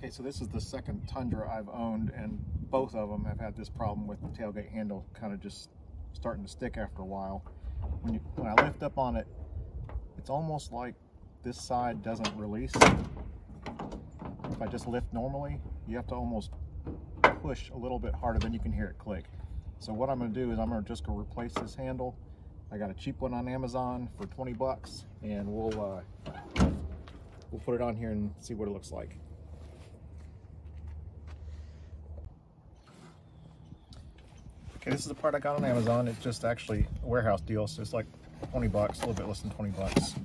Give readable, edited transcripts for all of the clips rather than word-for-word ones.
Okay, so this is the second Tundra I've owned, and both of them have had this problem with the tailgate handle kind of just starting to stick after a while. When I lift up on it, it's almost like this side doesn't release. If I just lift normally, you have to almost push a little bit harder, then you can hear it click. So what I'm going to do is I'm just going to replace this handle. I got a cheap one on Amazon for 20 bucks, and we'll put it on here and see what it looks like. Okay, this is the part I got on Amazon. It's just actually a warehouse deal, so it's like 20 bucks, a little bit less than 20 bucks.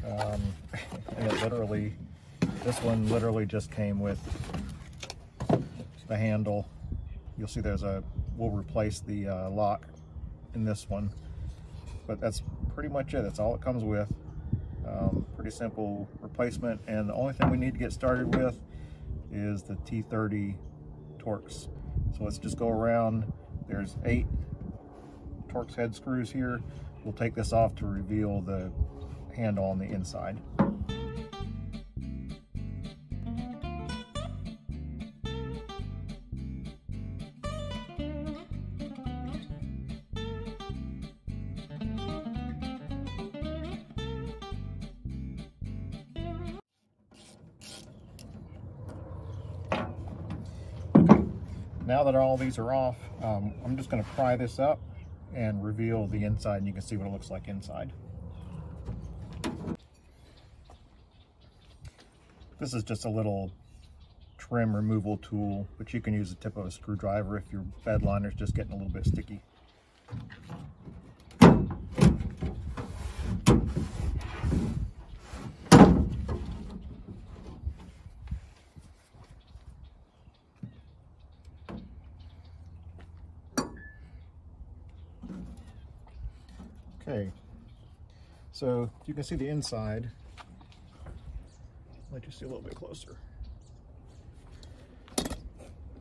And it literally, this one literally just came with the handle. You'll see we'll replace the lock in this one, but that's pretty much it. That's all it comes with. Pretty simple replacement, and the only thing we need to get started with is the T30 Torx. So let's just go around. There's 8 Torx head screws here. We'll take this off to reveal the handle on the inside. Now that all these are off, I'm just going to pry this up and reveal the inside, and you can see what it looks like inside. This is just a little trim removal tool, but you can use the tip of a screwdriver if your bed liner is just getting a little bit sticky. Okay, so you can see the inside. I'll let you see a little bit closer.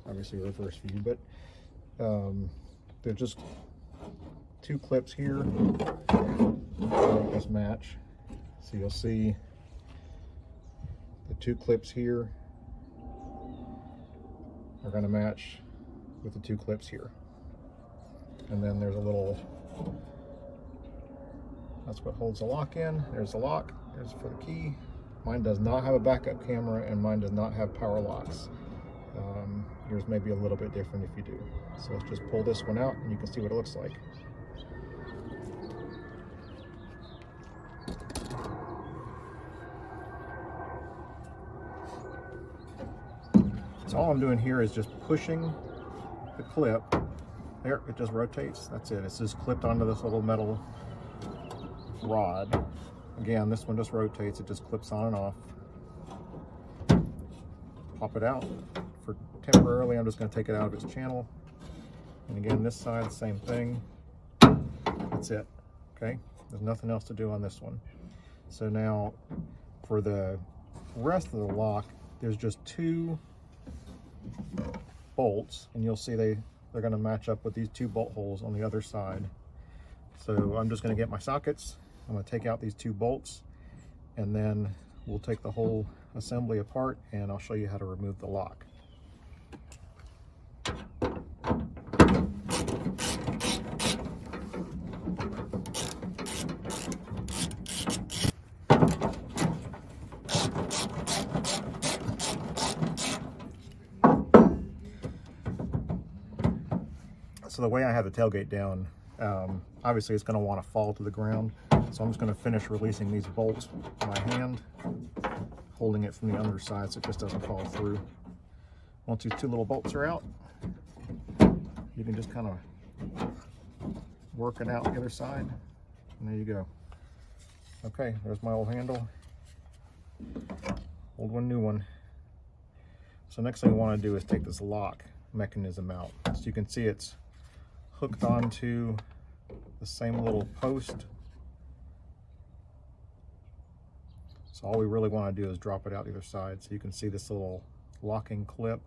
Obviously reverse view, but there's just 2 clips here that just match. So you'll see the 2 clips here are going to match with the 2 clips here. And then there's a little, that's what holds the lock in. There's the lock, there's for the key. Mine does not have a backup camera, and mine does not have power locks. Yours may be a little bit different if you do. So let's just pull this one out and you can see what it looks like. So all I'm doing here is just pushing the clip. There, it just rotates. That's it. It's just clipped onto this little metal rod. Again, this one just rotates. It just clips on and off. Pop it out. For temporarily, I'm just going to take it out of its channel. And again, this side, same thing. That's it. Okay, there's nothing else to do on this one. So now, for the rest of the lock, there's just 2 bolts, and you'll see they're going to match up with these 2 bolt holes on the other side. So I'm just going to get my sockets. I'm going to take out these 2 bolts, and then we'll take the whole assembly apart, and I'll show you how to remove the lock. So the way I have the tailgate down, obviously it's going to want to fall to the ground. So I'm just going to finish releasing these bolts with my hand, holding it from the underside so it just doesn't fall through. Once these 2 little bolts are out, you can just kind of work it out the other side, and there you go. Okay, there's my old handle. Old one, new one. So next thing I want to do is take this lock mechanism out. So you can see it's hooked onto the same little post. So all we really want to do is drop it out the other side. So you can see this little locking clip.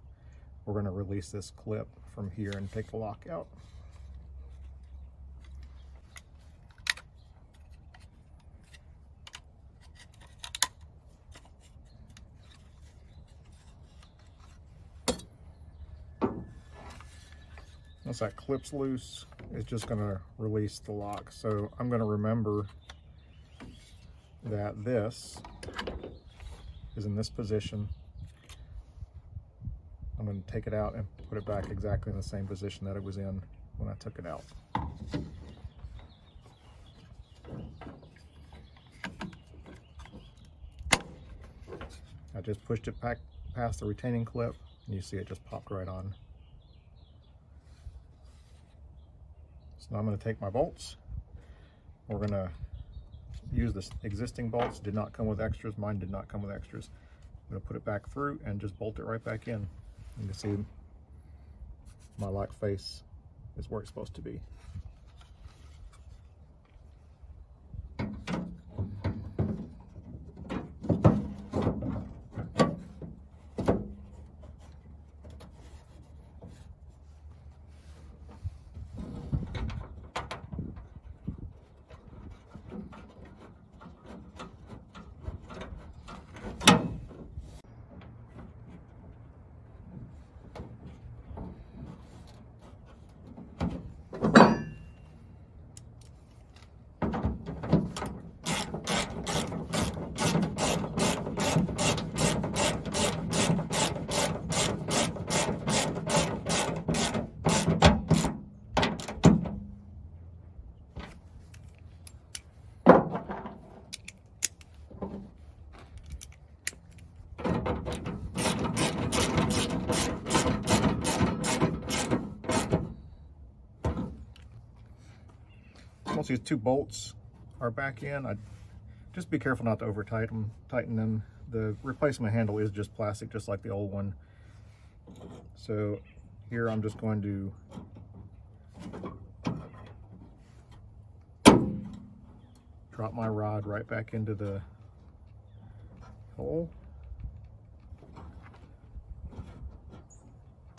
We're going to release this clip from here and take the lock out. Once that clips loose, it's just going to release the lock. So I'm going to remember that this is in this position. I'm going to take it out and put it back exactly in the same position that it was in when I took it out. I just pushed it back past the retaining clip, and you see it just popped right on. So now I'm going to take my bolts. We're going to use the existing bolts. Did not come with extras. Mine did not come with extras. I'm going to put it back through and just bolt it right back in. You can see my lock face is where it's supposed to be. Once these two bolts are back in, just be careful not to over tighten them. The replacement handle is just plastic, just like the old one. So here I'm just going to drop my rod right back into the hole.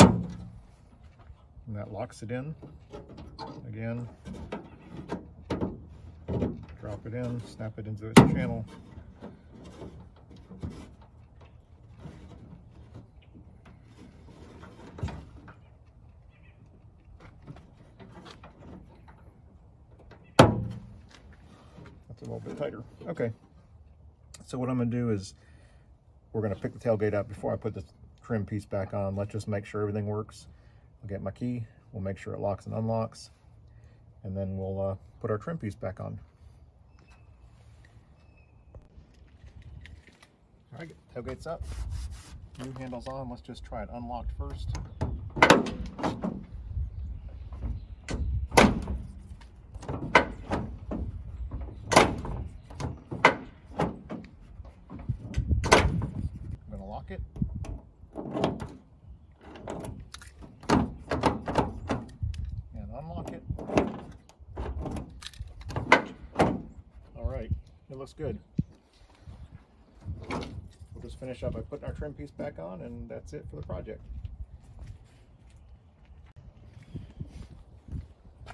And that locks it in. Again, drop it in, snap it into its channel. That's a little bit tighter. Okay, so what I'm going to do is we're going to pick the tailgate up before I put the trim piece back on. Let's just make sure everything works. I'll get my key, we'll make sure it locks and unlocks, and then we'll put our trim piece back on. All right, tailgate's up, new handle's on. Let's just try it unlocked first. I'm gonna lock it. And unlock it. All right, it looks good. We'll just finish up by putting our trim piece back on, and that's it for the project.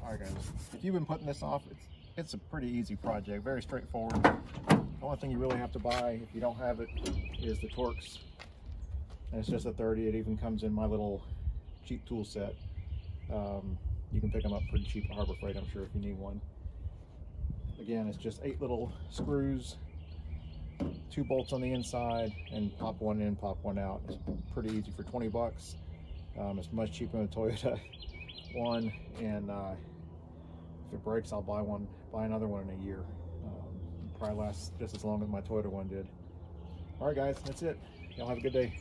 Alright guys, if you've been putting this off, it's a pretty easy project, very straightforward. The only thing you really have to buy, if you don't have it, is the Torx. And it's just a 30, it even comes in my little cheap tool set. You can pick them up pretty cheap at Harbor Freight, I'm sure, if you need one. Again, it's just 8 little screws, 2 bolts on the inside, and pop one in, pop one out. It's pretty easy for 20 bucks. It's much cheaper than a Toyota one, and if it breaks, I'll buy another one in a year. Probably lasts just as long as my Toyota one did. All right guys, that's it. Y'all have a good day.